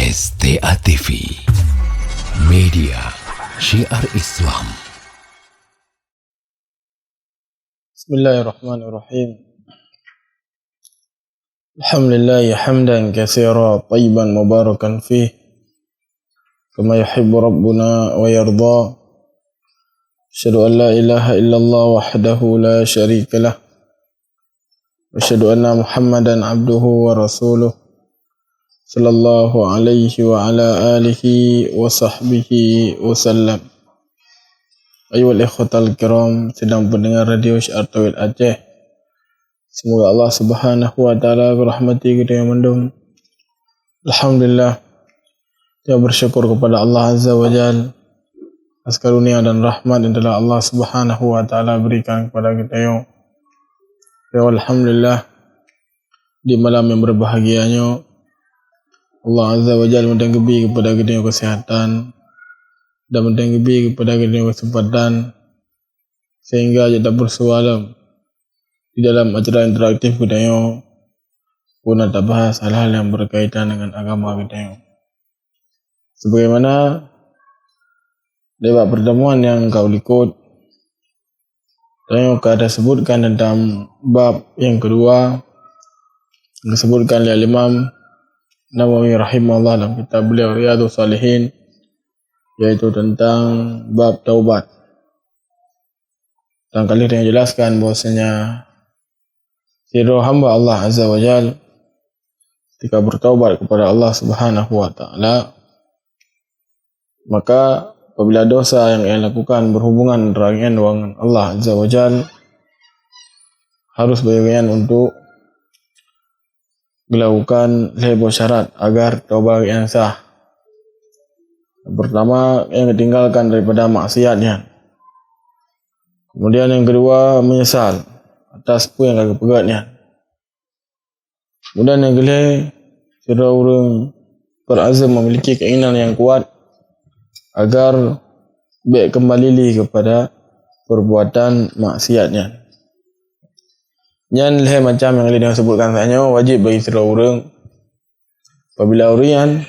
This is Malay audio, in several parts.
STA TV, media syiar Islam. Bismillahirrahmanirrahim. Alhamdulillah hamdan katsiran tayyiban mubarakan fih kama yuhibbu rabbuna wa yarda. Asyhadu an la ilaha illallah wahdahu la syarika lah. Wa asyhadu anna Muhammadan abduhu wa rasuluh. Sallallahu alaihi wa ala alihi wa sahbihi wa sallam. Ayuhal ikhwatal kiram, sedang pendengar radio Syiar Tauhid Aceh. Semoga Allah Subhanahu wa taala merahmati kita yang mendung. Alhamdulillah, kita bersyukur kepada Allah Azza wa Jalla atas karunia dan rahmat yang telah Allah Subhanahu wa taala berikan kepada kita yang. Alhamdulillah, di malam yang berbahagianya Allah Azza wa Jalla mendenggebi kepada kita yang kesehatan dan mendenggebi kepada kita yang kesempatan sehingga kita bersualam di dalam acara interaktif kita yang pun ada bahas hal-hal yang berkaitan dengan agama kita yang. Sebagaimana lewat pertemuan yang kau ikut dan yang kau ada sebutkan tentang bab yang kedua yang disebutkan oleh Imam Nawawi rahimahullah dalam kitab beliau Riyadhus Shalihin, yaitu tentang bab taubat. Dan kali ini jelaskan bahwasanya sirah hamba Allah Azza wa Jalla ketika bertaubat kepada Allah Subhanahu wa taala, maka apabila dosa yang ia lakukan berhubungan dengan Allah Azza wa Jalla, harus berniat untuk melakukan lebo syarat agar taubat yang sah. Pertama, yang ditinggalkan daripada maksiatnya. Kemudian yang kedua, menyesal atas apa yang agak pegatnya. Kemudian yang kedua, sira orang berazam memiliki keinginan yang kuat agar baik kembali kepada perbuatan maksiatnya. Yang lain macam yang dia sebutkan sahaja, wajib bagi sira orang apabila orang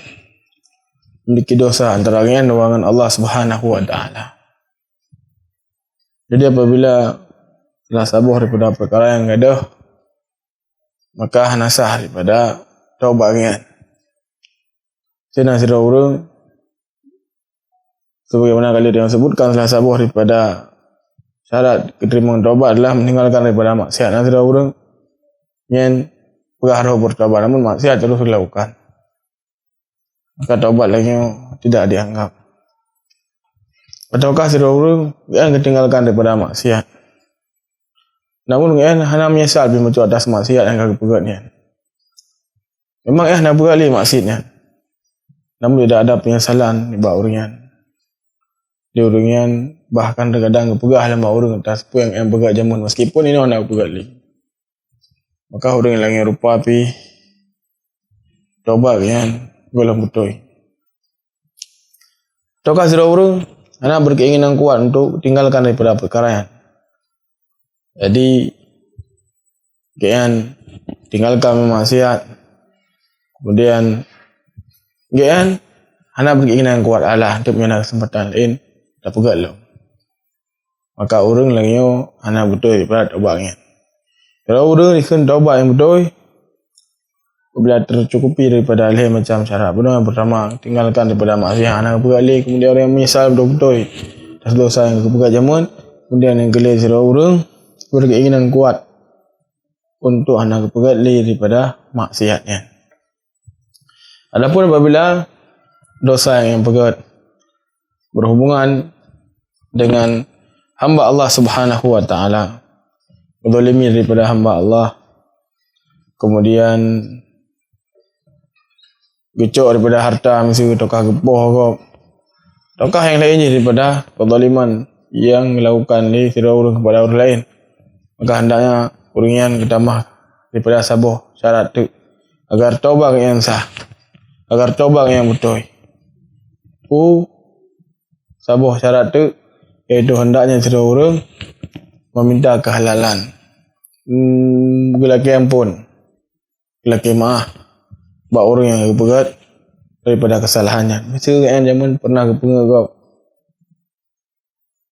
memiliki dosa antara lain dengan Allah Subhanahu wa taala. Jadi apabila telah sabar daripada perkara yang gaduh, maka hanasah daripada taubat rian. Sina sira orang sebagaimana kali dia sebutkan, telah sabar daripada syarat keterimaan taubat adalah meninggalkan daripada maksiat. Nasira orang yang berharap bertaubat namun maksiat terus dilakukan, maka taubat lagi tidak dianggap. Ataukah sira orang yang ketinggalkan daripada maksiat namun yang hanya menyesal bila macam atas maksiat yang kagak pegatnya. Memang nak beralih maksiatnya, namun tidak ada penyesalan di bawah orang. Dia orang bahkan terkadang kepegah dalam orang atas apa yang pegat jamun, meskipun ini orang nak pegat lagi. Maka orang yang lagi rupa api taubat kan golong betul. Ataukah sira orang anak berkeinginan kuat untuk tinggalkan daripada perkara yang. Jadi kian tinggalkan maksiat, kemudian kian anak berkeinginan kuat Allah untuk punya kesempatan lain tak pegat lah. Maka orang lagi anak betul daripada taubatnya. Kalau orang ikan taubat yang betul, bila tercukupi daripada hal macam syarat. Benar yang pertama, tinggalkan daripada maksiat anak pegat lagi. Kemudian orang yang menyesal betul-betul atas dosa yang pegat jamun. Kemudian yang kelima, sira orang berkeinginan kuat untuk anak pegat lagi daripada maksiatnya. Adapun apabila dosa yang pegat berhubungan dengan hamba Allah Subhanahu wa taala, menzalimi daripada hamba Allah, kemudian gecok daripada harta, misalnya ataukah gepoh ke, ataukah yang lainnya daripada kezaliman yang dilakukan oleh sira orang kepada orang lain, maka hendaknya orang yang ketamah daripada sabuh syarat itu agar taubat yang sah, agar taubat yang betul. Sabuh syarat itu iaitu hendaknya sira orang meminta kehalalan, belaki ampun, belaki maaf bak orang yang pegat daripada kesalahannya. Mesti kan zaman pernah kepenga kau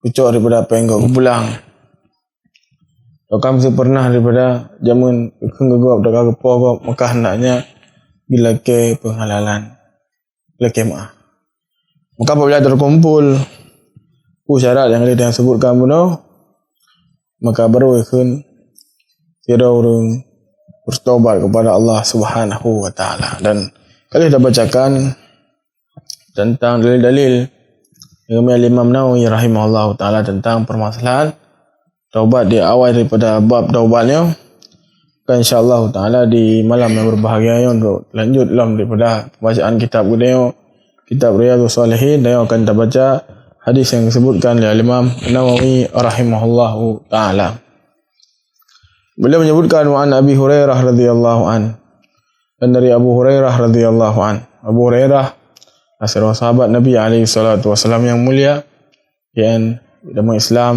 kucuk daripada apa yang kau pulang. Kau kan mesti pernah daripada zaman kegagap dak kepo kau maka hendaknya bila ke penghalalan leke maaf. Maka apabila terkumpul syarat yang kita sebutkan bunuh, maka baru ikun kira orang bertobat kepada Allah Subhanahu wa taala. Dan kalau kita bacakan tentang dalil-dalil yang Imam Nawawi rahimahullah taala tentang permasalahan taubat di awal daripada bab taubatnya, kan insyaallah taala di malam yang berbahagia untuk lanjut dalam daripada pembacaan kitab kita, kitab Riyadhus Shalihin, dan akan kita baca hadis yang disebutkan oleh Imam Nawawi rahimahullahu taala. Beliau menyebutkan wa an Abi Hurairah radhiyallahu an, dan dari Abu Hurairah radhiyallahu an. Abu Hurairah adalah sahabat Nabi alaihi salatu wasallam yang mulia yang dalam Islam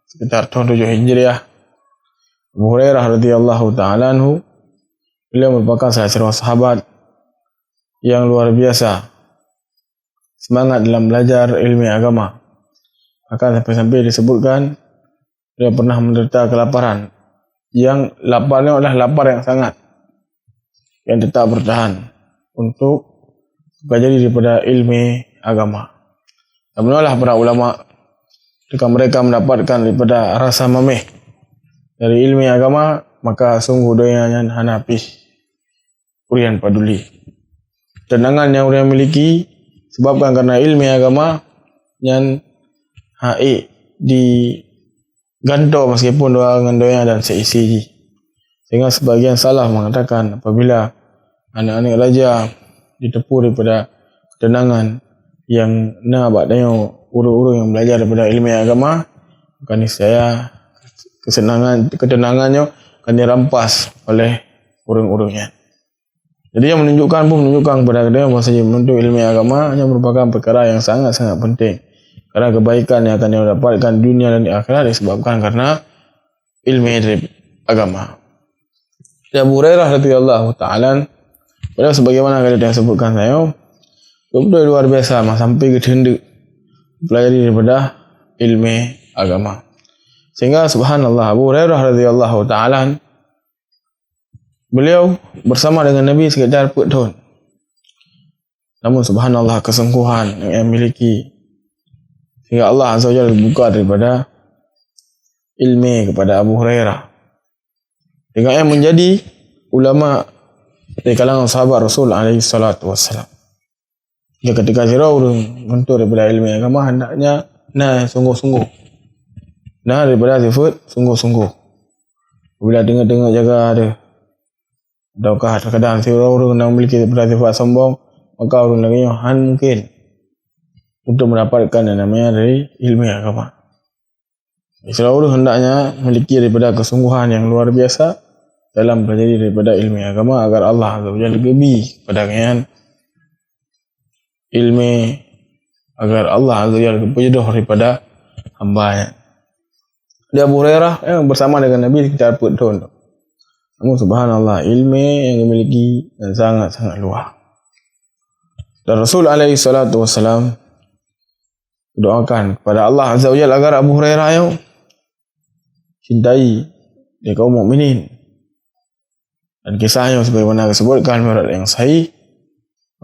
sekitar tahun 7 Hijriah. Abu Hurairah radhiyallahu taala anhu, beliau merupakan salah seorang sahabat yang luar biasa semangat dalam belajar ilmu agama. Bahkan sampai-sampai disebutkan dia pernah menderita kelaparan. Yang laparnya adalah lapar yang sangat, yang tetap bertahan untuk belajar daripada ilmu agama. Dan menolak para ulama ketika mereka mendapatkan daripada rasa mameh dari ilmu agama, maka sungguh doanya hanapis urian paduli. Tenangan yang urian miliki sebabkan karena ilmu agama yang di ganto meskipun doa dengan doa dan seisi. Sehingga sebagian salaf mengatakan apabila anak-anak raja ditepu daripada ketenangan yang abadnya uru-uru yang belajar daripada ilmu agama, maka niscaya ketenangannya akan dirampas oleh urung-urungnya. Jadi yang menunjukkan kepada kita bahwasanya menuntut ilmu agama hanya merupakan perkara yang sangat-sangat penting. Karena kebaikan yang akan didapatkan dunia dan di akhirat disebabkan karena ilmu dari agama. Abu Hurairah radhiyallahu taala, pada sebagaimana kita sebutkan saya, betul luar biasa sampai ke tenda pelajari daripada ilmu agama. Sehingga subhanallah Abu Hurairah radhiyallahu taala beliau bersama dengan Nabi sekitar 4 tahun. Namun subhanallah kesungguhan yang miliki sehingga Allah Azza wa Jalla buka daripada ilmu kepada Abu Hurairah. Sehingga yang menjadi ulama dari kalangan sahabat Rasul alaihi salatu wassalam. Ya, ketika sirau untuk daripada ilmu agama hendaknya sungguh-sungguh. Daripada sifat sungguh-sungguh. Bila dengar-dengar jaga ada. Ataukah terkadang sirau orang memiliki daripada sifat sombong, maka orang lagi mungkin untuk mendapatkan yang namanya dari ilmu agama. Sirau hendaknya memiliki daripada kesungguhan yang luar biasa dalam belajar daripada ilmu agama agar Allah Azza wa Jalla lebih kepada kalian ilmu, agar Allah Azza wa Jalla berjodoh daripada hamba-Nya. Dia Abu Hurairah yang bersama dengan Nabi sekitar 4 tahun. Namun subhanallah ilmu yang dimiliki sangat-sangat luas. Dan Rasul alaihi salatu wassalam doakan kepada Allah Azza wa Jalla agar Abu Hurairah yang cintai dia kaum mukminin. Dan kisahnya sebagaimana disebutkan menurut yang sahih,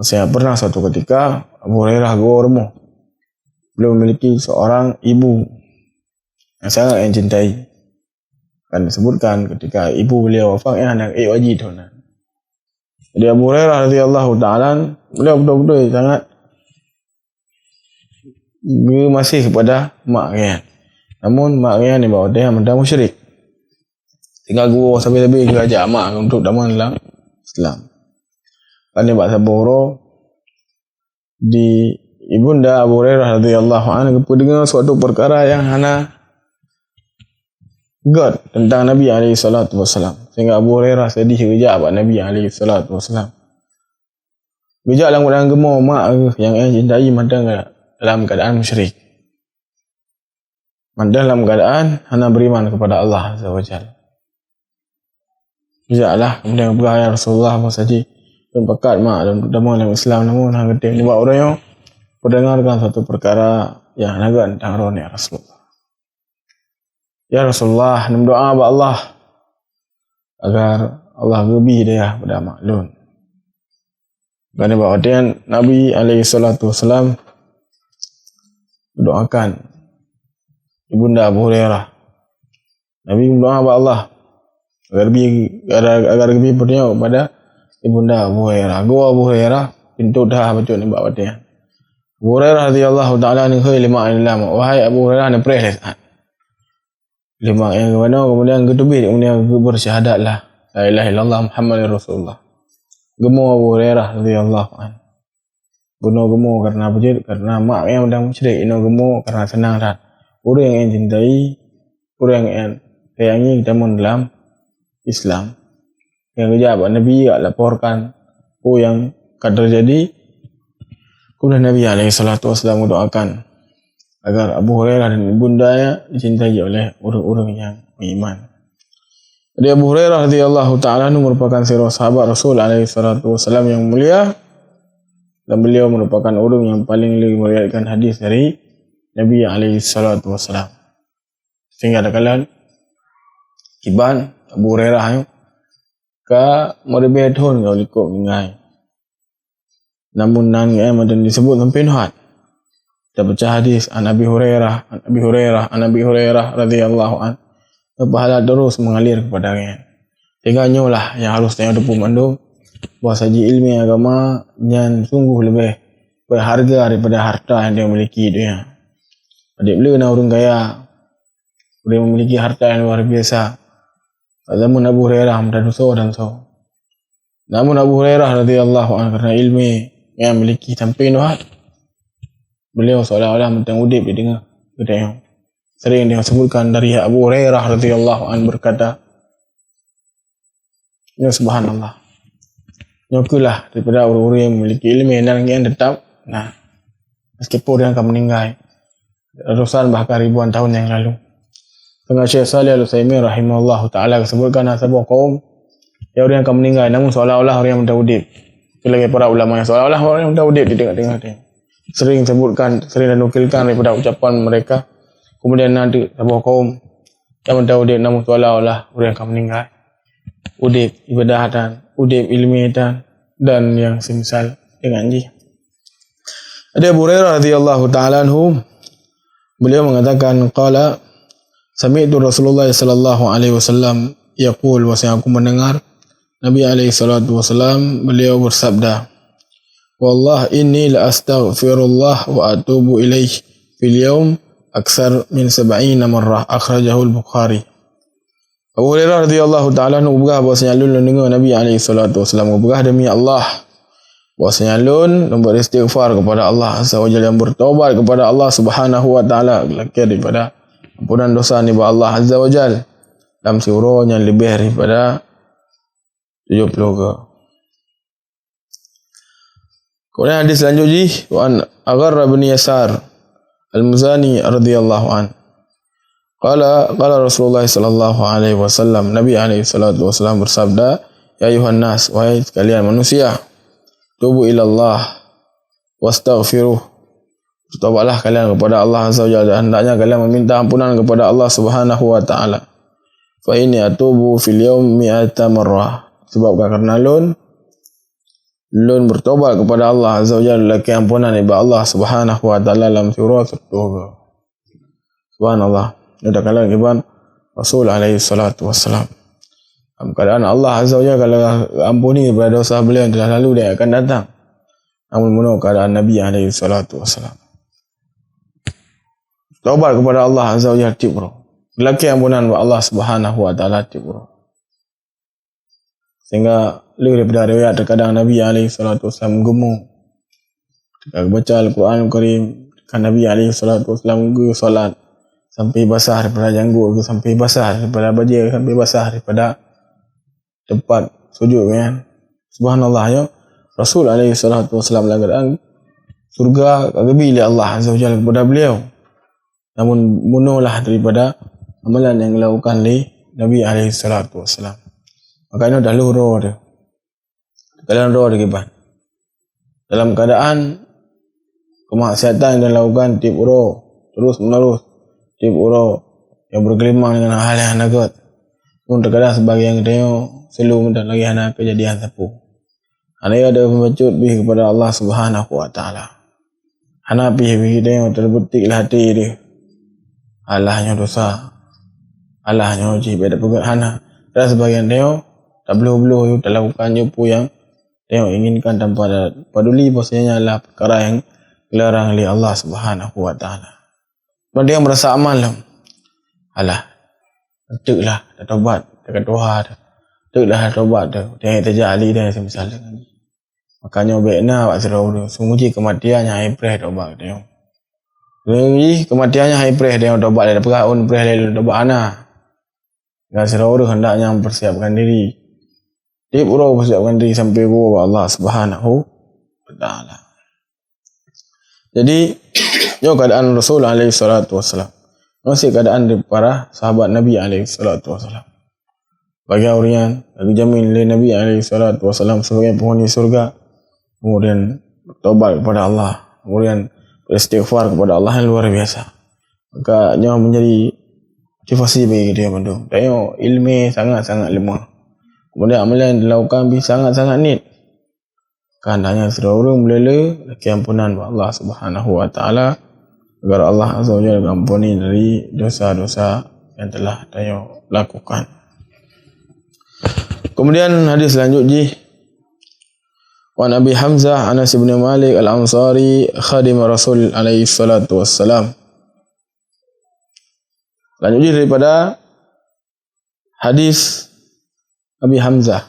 saya pernah suatu ketika Abu Hurairah gormo. Beliau memiliki seorang ibu yang sangat yang cintai. Kan disebutkan ketika ibu beliau wafat anak wajib tuan. Jadi Abu Hurairah radhiyallahu taala beliau betul-betul sangat masih kepada mak dia. Namun mak dia ni bawa dia mendak musyrik. Tinggal guru sampai-sampai dia ajak mak untuk dalam Islam. Kan dia bahasa Boro di ibunda Abu Hurairah radhiyallahu anhu dengar suatu perkara yang hana God tentang Nabi alaihi salatu wasallam. Sehingga Abu Hurairah sedih kerja pada Nabi alaihi salatu wasallam. Bijak dalam keadaan gemar mak yang cintai mandang dalam keadaan musyrik. Mandang dalam keadaan hana beriman kepada Allah Azza wa Jalla. Bijaklah kemudian berkata ya Rasulullah maksudnya dan pekat mak dalam Islam namun hang gede ni buat orang yang mendengarkan satu perkara yang naga tentang roh ni Rasulullah. Ya Rasulullah, nam doa ba Allah agar Allah gebi dia pada maklun. Kerana bahagian Nabi SAW doakan ibunda Abu Hurairah. Nabi berdoa kepada Allah agar lebih bertanya kepada ibunda Abu Hurairah. Gua Abu Hurairah pintu dah baca ni buat badan. Abu Hurairah radhiyallahu taala ni lima ilmu. Wahai Abu Hurairah ni preh lima yang mana kemudian ketubih kemudian bersyahadatlah la ilaha illallah Muhammadur Rasulullah. Gemu Abu Hurairah radhiyallahu anhu. Bunuh gemu karena apa? Karena mak yang dah musyrik, ino gemu karena senang dah. Orang yang cintai, orang yang sayangi kita dalam Islam. Yang kejap Nabi laporkan yang akan terjadi. Kemudian Nabi SAW mendoakan agar Abu Hurairah dan ibundanya dicintai oleh orang-orang yang beriman. Jadi Abu Hurairah radhiyallahu taala merupakan seorang sahabat Rasul SAW yang mulia dan beliau merupakan orang yang paling meriwayatkan hadis dari Nabi SAW. Sehingga ada kalian kiban Abu Hurairah ka merebih tahun kau likuk mengai. Namun nan dan disebut sampai nuhat. Kita baca hadis an Abi Hurairah radhiyallahu an. Pahala terus mengalir kepada kalian. Tinggalnya lah yang harus tanya depu mandum bahawa saji ilmu agama yang sungguh lebih berharga daripada harta yang dia miliki dia. Adik beliau nak orang kaya, dia memiliki harta yang luar biasa. Namun Abu Hurairah mendadak dan so. Namun Abu Hurairah radhiyallahu anhu kerana ilmu yang memiliki sampai nuhat, beliau seolah-olah mentang udip dia dengar. Kita sering dia sebutkan dari Abu Hurairah radhiyallahu anhu berkata, ya subhanallah. Nyokulah daripada orang-orang yang memiliki ilmu yang tetap. Nah, meskipun dia akan meninggal ratusan bahkan ribuan tahun yang lalu. Tengah Syekh Salih Al-Utsaimin rahimahullah ta'ala sebutkan sebuah kaum yang orang akan meninggal namun seolah-olah orang yang mendahudib. Itu lagi para ulama yang seolah-olah orang yang mendahudib di tengah-tengah dia. Sering sebutkan, sering nukilkan daripada ucapan mereka. Kemudian nanti sebuah kaum yang mendahudib namun seolah-olah orang yang akan meninggal. Udib ibadatan, udib ilmiatan dan yang semisal dengan dia. Ada Abu Hurairah radhiyallahu ta'ala anhu, beliau mengatakan qala sami'tu Rasulullah sallallahu alaihi wasallam yaqul, bahwasanya aku mendengar Nabi alaihi salatu wasallam beliau bersabda, wallah inni la astaghfirullah wa atubu ilaihi fil yawm aksar min 70 marrah, akhrajahu al-Bukhari. Abu Hurairah radhiyallahu ta'ala anhu berkata bahwasanya lun dengar Nabi alaihi salatu wasallam berkata, demi Allah bahwasanya lun beristighfar kepada Allah azza wa jalla, yang bertaubat kepada Allah subhanahu wa ta'ala daripada ampunan dosa ni ba Allah azza wa jalla dalam surah yang lebih daripada 70 ke. Kemudian hadis selanjutnya wan Agharr bin Yasar Al-Muzani radhiyallahu an. Qala Rasulullah sallallahu alaihi wasallam, Nabi alaihi salatu wasallam bersabda, ya ayuhan nas, wahai sekalian manusia, tubu ila Allah wastaghfiruh, bertaubatlah kalian kepada Allah azza wa jalla, dan hendaknya kalian meminta ampunan kepada Allah subhanahu wa ta'ala. Fa inni atubu fil yawm mi'ata marrah, sebab karena lun bertaubat kepada Allah azza wa jalla laki ampunan kepada Allah subhanahu wa ta'ala dalam surah At-Tauba. Subhanallah. Ada kalian iban Rasul alaihi salatu wassalam. Keadaan Allah azza wa jalla kalau ampuni kepada dosa beliau yang telah lalu, dia akan datang. Namun menurut keadaan Nabi alaihi salatu wassalam, taubat kepada Allah azza wa jalla tibro, laki ampunan kepada Allah subhanahu wa ta'ala tibro. Sehingga lebih daripada riwayat terkadang Nabi alaihi salatu wassalam gemu ketika baca Al-Quran Al-Karim, kan Nabi alaihi salatu wassalam gemu solat sampai basah daripada janggut, sampai basah daripada baju, sampai basah daripada tempat sujud kan. Subhanallah ya. Rasul alaihi salatu wasallam langgaran surga kagbi oleh Allah azza wa jalla kepada beliau. Namun bunuhlah daripada amalan yang dilakukan oleh Nabi alaihi salatu wasallam. Maka ini dah luruh dia. kalian doa dikiban. Dalam keadaan kemaksiatan yang dilakukan tiap uro terus menerus, tiap uro yang bergelimang dengan hal yang nagot. Pun terkadang sebagian tengok selalu mendak lagi hana kejadian sapu. Hana ada membacut bih kepada Allah Subhanahu wa taala. Hana bih tengok terbetiklah hati dia. Allahnya dosa. Allahnya uji beda pegat hana. Dan sebagian tengok tak belum tak lakukan nyepu yang tengok inginkan tanpa peduli bahasanya adalah perkara yang dilarang oleh Allah Subhanahu wa taala. Dan dia merasa aman lah. Alah, teklah dah taubat dekat Tuhan. Teklah dah taubat dah. Dia terjadi dah semisal dengan dia. Makanya baiknya awak serau sungguh kematiannya hai preh taubat dia. Sungguh kematiannya hai preh dia taubat dia peraun preh dia taubat ana. Dan serau hendaknya mempersiapkan diri. Dia pura persiapkan diri sampai kepada Allah Subhanahu wa taala. Jadi, yo keadaan Rasul alaihi salatu wasallam. Masih keadaan di para sahabat Nabi alaihi salatu wasallam. Bagi orang yang dijamin oleh Nabi alaihi salatu wasallam sebagai penghuni surga, kemudian bertobat kepada Allah, kemudian beristighfar kepada Allah yang luar biasa. Maka nyawa menjadi motivasi bagi dia bantu. Tengok ilmu sangat-sangat lemah. Kemudian amalan yang dilakukan sangat-sangat nit. Kehendaknya seluruh melele keampunan Allah Subhanahu wa taala agar Allah Azza wa Jalla mengampuni dari dosa-dosa yang telah dia lakukan. Kemudian hadis selanjutnya wa Nabi Hamzah Anas bin Malik Al-Ansari khadim Rasul alaihi salatu wassalam. Lanjutnya daripada hadis Abi Hamzah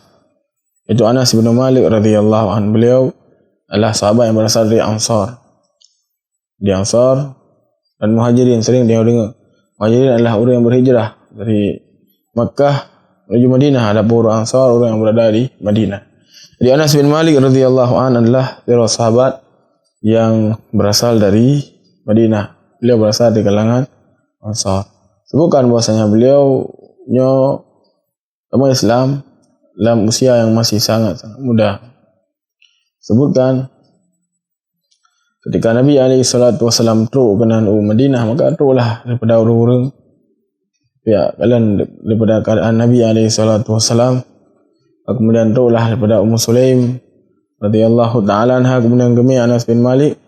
itu Anas bin Malik radhiyallahu anhu. Beliau adalah sahabat yang berasal dari Ansar. Di Ansar dan Muhajirin sering dia dengar. Muhajirin adalah orang yang berhijrah dari Makkah menuju Madinah. Ada orang Ansar, orang yang berada di Madinah. Jadi Anas bin Malik radhiyallahu anhu adalah seorang sahabat yang berasal dari Madinah. Beliau berasal dari kalangan Ansar. Sebutkan bahasanya beliau agama Islam dalam usia yang masih sangat-sangat muda. Sebutkan ketika Nabi alaihi salatu wasallam teruk ke Madinah, maka teruklah daripada orang-orang ya kalian daripada keadaan Nabi alaihi salatu wasallam. Kemudian teruklah daripada Ummu Sulaim radhiyallahu taala anha, kemudian kami Anas bin Malik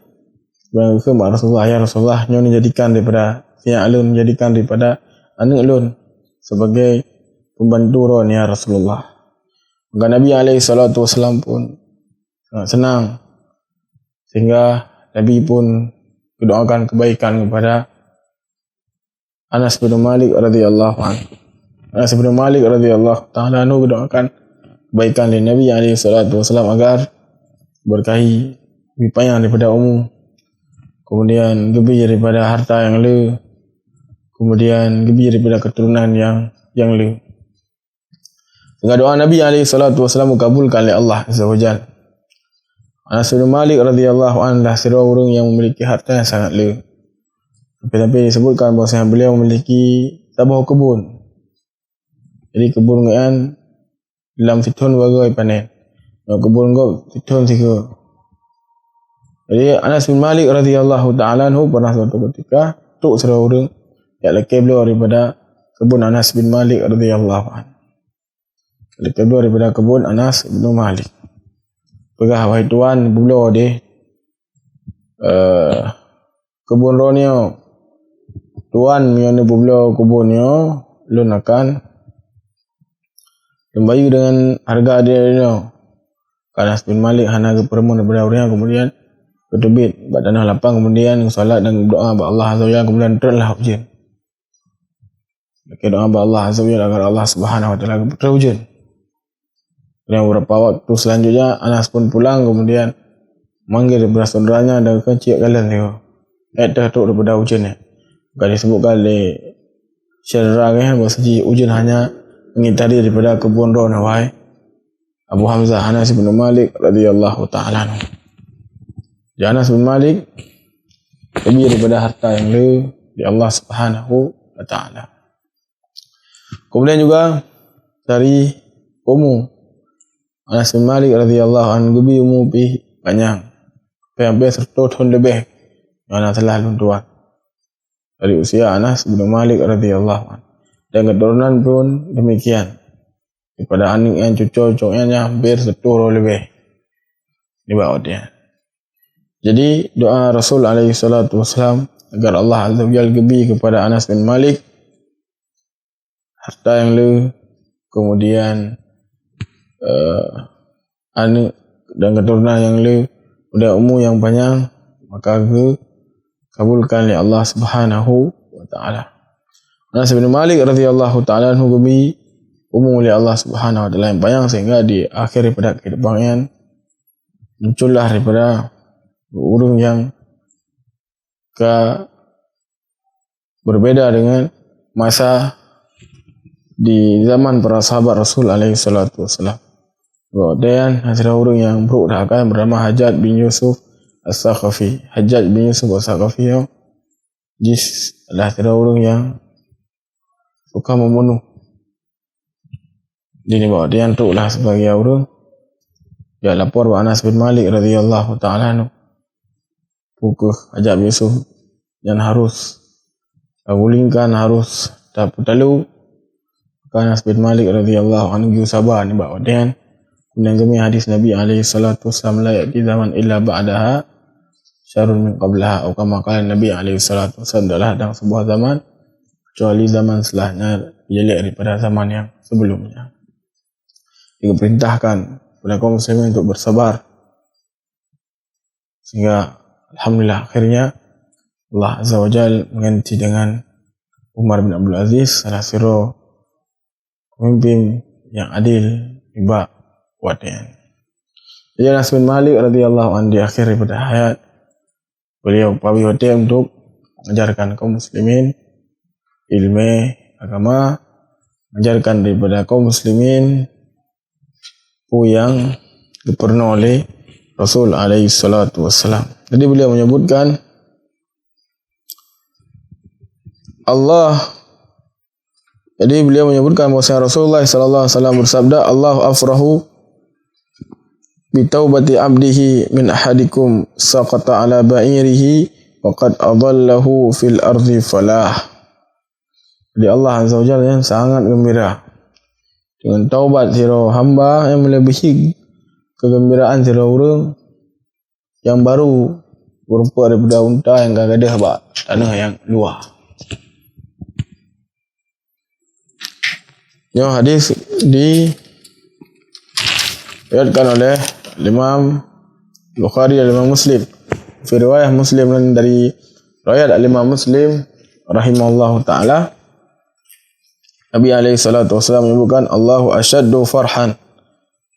kemudian Rasulullah, ya Rasulullah nyo dijadikan daripada siang alun, menjadikan daripada anak alun sebagai pembantu ron ya Rasulullah. Maka Nabi alaihi salatu wasallam pun sangat senang sehingga Nabi pun mendoakan kebaikan kepada Anas bin Malik radhiyallahu anhu. Anas bin Malik radhiyallahu taala anhu mendoakan kebaikan dari Nabi alaihi salatu wasallam agar berkahi lebih panjang daripada umur, kemudian lebih daripada harta yang le, kemudian lebih daripada keturunan yang le. Dengan doa Nabi alaihi salatu wasallam dikabulkan oleh Allah Azza wa Jalla. Anas bin Malik radhiyallahu anhu adalah seorang orang yang memiliki harta yang sangat le. Tapi disebutkan bahawa beliau memiliki sebuah kebun. Jadi kebun ngayan dalam situn bagai panen. Kebun kau situn tiga. Jadi Anas bin Malik radhiyallahu taala anhu pernah suatu ketika tuk seorang orang yang lekeh beliau daripada kebun Anas bin Malik radhiyallahu anhu. Lekeh beliau daripada kebun Anas bin Malik. Pegah wahai tuan beliau deh kebun ronio tuan mione beliau kebunnya lun akan membayu dengan harga dia no. Anas bin Malik hana ke perempuan daripada orang kemudian ketubit buat tanah lapang, kemudian salat dan berdoa kepada Allah Azza wa Jalla, kemudian terlah hujan. Kita doa kepada Allah Azza wa Jalla agar Allah Subhanahu wa taala berhujan. Dan beberapa waktu selanjutnya Anas pun pulang, kemudian manggil daripada saudaranya dan kecil kalian tengok. Dah tu daripada hujannya. Bukan disebutkan oleh syarah kan bahawa hujan hanya mengitari daripada kebun ron wahai Abu Hamzah Anas bin Malik radhiyallahu taala anhu. Anas bin Malik lebih daripada harta yang le di Allah Subhanahu wa taala. Kemudian juga dari Ummu Anas bin Malik radhiyallahu anhu gebi umur panjang. Sampai 100 tahun lebih. Anas telah luntuan. Dari usia Anas bin Malik radhiyallahu anhu. Dan keturunan pun demikian. Daripada anak yang cucu-cucunya hampir 10 lebih. Di bawah dia. Jadi doa Rasul alaihi salatu wasallam agar Allah Azza wa Jalla gebi kepada Anas bin Malik harta yang kemudian anak dan keturunan yang udah umur yang panjang, maka kabulkan oleh Allah Subhanahu wa taala. Anas bin Malik radhiyallahu taala anhu gebi umur oleh Allah Subhanahu wa taala yang panjang sehingga di akhir daripada kehidupannya muncullah daripada orang yang berbeda dengan masa di zaman para sahabat Rasul alaihi salatu wasallam. Kemudian ada orang yang berusaha bernama Hajjaj bin Yusuf As-Saqafi. Hajjaj bin Yusuf As-Saqafi adalah orang yang suka membunuh. Jadi dia untuklah sebagai orang dia lapor kepada Anas bin Malik radhiyallahu taala anhu. Pukul Hajjaj bin Yusuf yang harus gulingkan, harus dapat lalu Anas bin Malik radhiyallahu anhu sabar ni bawa dia. Kemudian kami hadis Nabi alaihi salatu wasallam la ya'ti zaman illa ba'daha syarrun min qablaha, atau kama qala Nabi alaihi salatu wasallam adalah datang sebuah zaman kecuali zaman setelahnya jelek daripada zaman yang sebelumnya. Diperintahkan kepada kaum muslimin untuk bersabar sehingga alhamdulillah akhirnya Allah Azza wa Jalla mengganti dengan Umar bin Abdul Aziz salah satu pemimpin yang adil tiba wadian. Jadi Anas bin Malik radhiyallahu anhu di akhir daripada hayat beliau pawi wadian untuk mengajarkan kaum muslimin ilmu agama, mengajarkan daripada kaum muslimin yang dipernah oleh Rasul alaihi salatu wassalam. Jadi beliau menyebutkan bahawa Rasulullah sallallahu alaihi wasallam bersabda, Allahu afrahu bi taubati abdihi min ahadikum saqata ala ba'irihi wa qad adallahu fil ardi falah. Jadi Allah Azza wa Jalla yang sangat gembira dengan taubat sira hamba yang melebihi kegembiraan sira orang yang baru berupa daripada unta yang gagadah bak tanah yang luar. Yang hadis diriwayatkan oleh Imam Bukhari dan Imam Muslim. Fi riwayah Muslim dan dari riwayat Imam Muslim rahimahullahu taala, Nabi alaihi salatu wasallam menyebutkan Allahu asyaddu farhan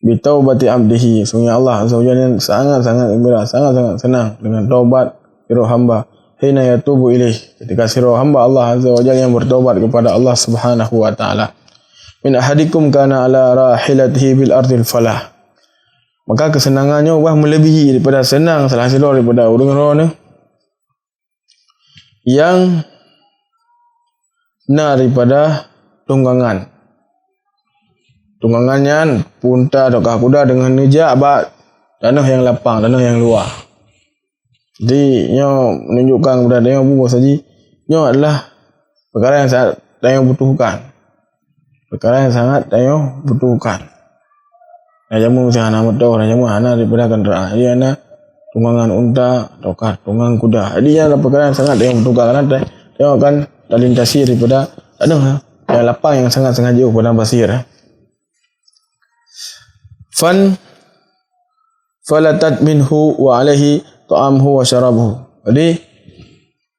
bi taubati abdihi. Sungguh Allah Azza wa Jalla sangat-sangat gembira, sangat-sangat senang dengan taubat sira hamba. Hina yatubu ilaih, ketika sira hamba Allah Azza wa Jalla yang bertaubat kepada Allah Subhanahu wa taala. Min ahadikum kana ala rahilatihi bil ardil falah. Maka kesenangannya melebihi daripada senang salah satu daripada orang-orang yang daripada tunggangan. Tunggangannya punta atau kuda dengan nejak abad tanah yang lapang, tanah yang luar. Jadi nyo menunjukkan kepada dia bahawa saja nyo adalah perkara yang sangat dia butuhkan. Perkara yang sangat dia butuhkan. Najamu mesti anak motor, najamu anak daripada kenderaan. Dia anak tunggangan unta atau tunggang kuda. Jadi adalah perkara yang sangat dia butuhkan karena dia akan terlintasi daripada tanah yang lapang yang sangat-sangat jauh pada pasir. Falatat minhu wa alaihi ta'amhu wa syarabuhu. Jadi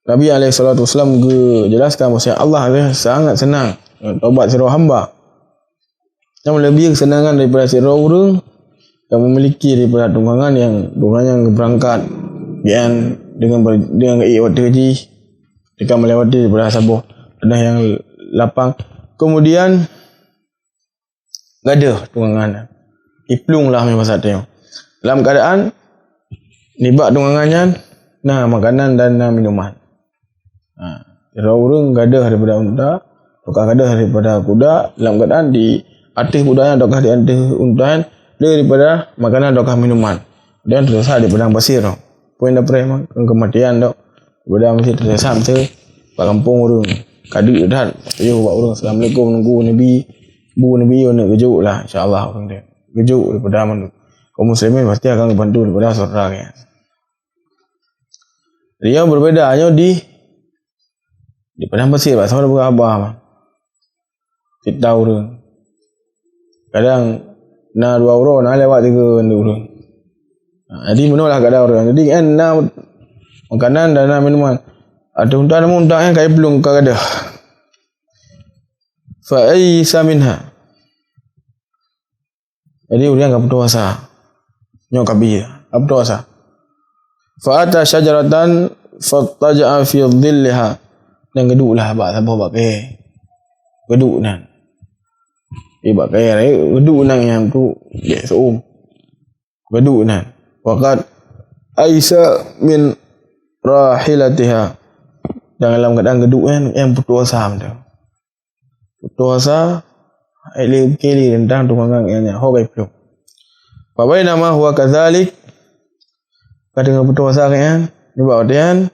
Nabi alaihi salatu wasallam jelaskan bahawa Allah sangat senang taubat sira hamba. Yang lebih kesenangan daripada sira orang yang memiliki daripada tunggangan yang berangkat dengan iwat haji ketika melewati daripada Sabah tanah yang lapang. Kemudian gadah tunggangan. Iplung lah memang saatnya. Dalam keadaan nibak tunggangannya makanan dan minuman. Sira orang gadah daripada unta, tukar gadah daripada kuda dalam keadaan di atas kudanya ataukah di atas unta daripada makanan ataukah minuman. Dan tersesat di padang pasir tu. Poin dapur kematian tu. Pada mesti tersesat betul. Pak kampung orang kadik dah. Yo buat orang assalamualaikum nunggu Nabi. Bu Nabi nak kejuk lah insya-Allah orang dia. Kejuk daripada mana. Kaum muslimin pasti akan bantu daripada saudara kan. Dia berbedanya di padang pasir Pak sama dengan abah mah. Kita orang. Kadang na 2 orang na lewat 3 orang. Jadi menulah kadang orang. Jadi kan na makanan dan na minuman. Ada unta kan kai belum kada. Fa aysa minha. Jadi orang enggak berdosa. Nyok kabih. Apa dosa? Fa ata syajaratan fattaja'a fi dhillaha. Dan geduklah bak sabah bak ke. Geduk nan. Bak ke geduk nan yang tu dia seum. Geduk nan. Waqad aisa min rahilatiha. Dalam keadaan geduk kan yang berdosa macam. Berdosa ele keli tentang tunggangan yang hogai belum. Babai nama huwa kadzalik. Kadang berdosa kan ni buat dia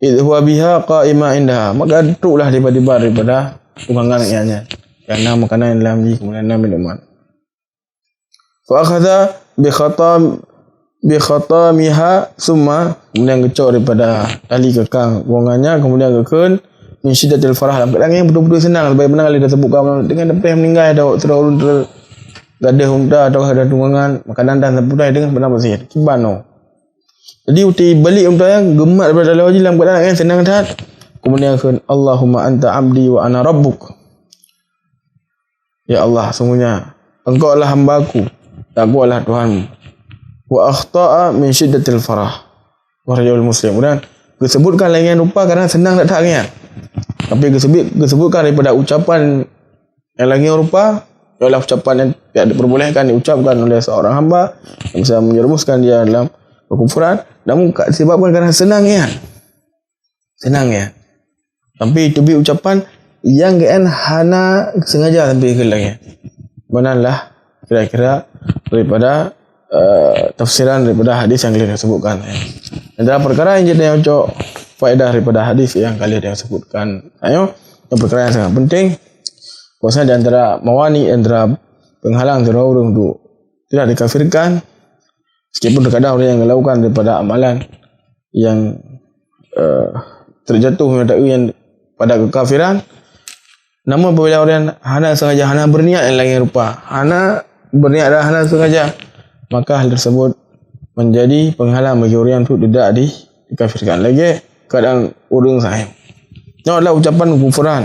idh huwa biha qa'ima indaha. Maka duduklah daripada tunggangan yang karena makanan yang dalam ji kemudian minuman. Fa akhadha bi khatamiha summa kemudian kecok daripada tali kekang buangannya kemudian kekun min syiddatil farah dalam keadaan yang betul-betul senang sebab benar kali dah sebutkan dengan depan meninggal ada terlalu gadah unta atau ada tunggangan makanan dan sepudai dengan benar pasir kibano. Jadi uti balik unta yang gemat daripada dalam keadaan yang senang dah kemudian kekun Allahumma anta abdi wa ana rabbuk. Ya Allah sungguhnya engkau adalah hamba-Ku dan Aku adalah Tuhanmu. Wa akhta'a min syiddatil farah. Warajul muslim. Dan disebutkan lain rupa kerana senang tak kan. Tapi disebutkan daripada ucapan yang lain rupa ialah ucapan yang tidak diperbolehkan diucapkan oleh seorang hamba yang bisa menjerumuskan dia dalam kekufuran. Namun disebabkan kerana senang kan. Senang kan. Tapi itu ucapan yang kan hana sengaja sampai ke lagi. Manalah kira-kira daripada tafsiran daripada hadis yang kalian sebutkan. Antara perkara yang jadi untuk faedah daripada hadis yang kalian sebutkan. Yang perkara yang sangat penting. Bahwasanya di antara mawani, antara penghalang orang itu tidak dikafirkan. Meskipun terkadang orang yang melakukan daripada amalan yang terjatuh yang pada kekafiran. Namun apabila orang hana sengaja, hana berniat yang lain rupa, hana berniat dan hana sengaja, maka hal tersebut menjadi penghalang bagi orang itu tidak dikafirkan. Lagi keadaan orang sahih. Ini adalah ucapan kufuran.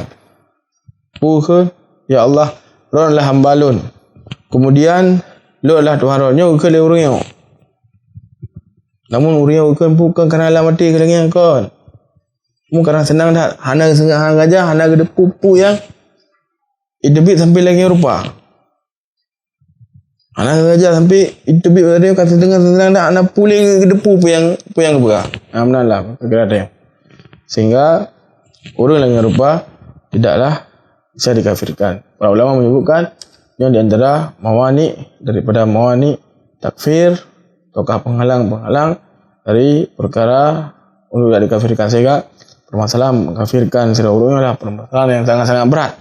Puha, ya Allah, Ron adalah hamba Lun. Kemudian, Lun adalah Tuhan Ron. Ini ke orang yang. Namun orang yang bukan kerana Allah mati ke lagi yang kon. Kamu kerana senang dah. Hana sengaja, hana gede pupu yang idebit sampai lagi rupa. Anak saja sampai itu bit dia kata dengan senang dah anak puling ke depu yang keberah. Benar kira dia. Sehingga orang lain rupa tidaklah bisa dikafirkan. Para ulama menyebutkan yang di antara mawani daripada mawani takfir ataukah penghalang dari perkara untuk tidak dikafirkan. Sehingga permasalahan mengkafirkan seorang adalah permasalahan yang sangat-sangat berat.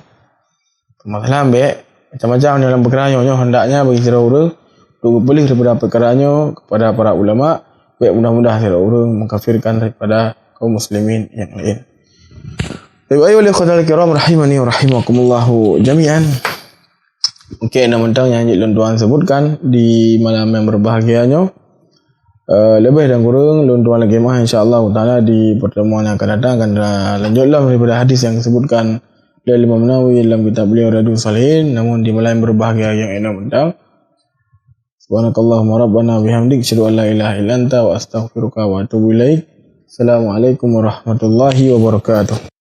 Permasalahan baik macam-macam dalam perkaranya hendaknya bagi seorang untuk berbalik daripada perkaranya kepada para ulama baik mudah-mudahan seorang mengkafirkan daripada kaum muslimin yang lain. Baik ayuhal ikhwatal kiram rahimani wa rahimakumullah jami'an. Okey, nama tentang yang Encik Tuan sebutkan di malam yang berbahagianya lebih dan kurang Tuan lagi mah insya-Allah taala di pertemuan yang akan datang akan lanjutlah daripada hadis yang disebutkan dari Imam Nawawi dalam kitab beliau Riyadhus Shalihin, namun di malam berbahagia yang enak tentang subhanakallahumma rabbana bihamdik asyhadu an la ilaha illa anta wa astaghfiruka wa atubu ilaik. Assalamualaikum warahmatullahi wabarakatuh.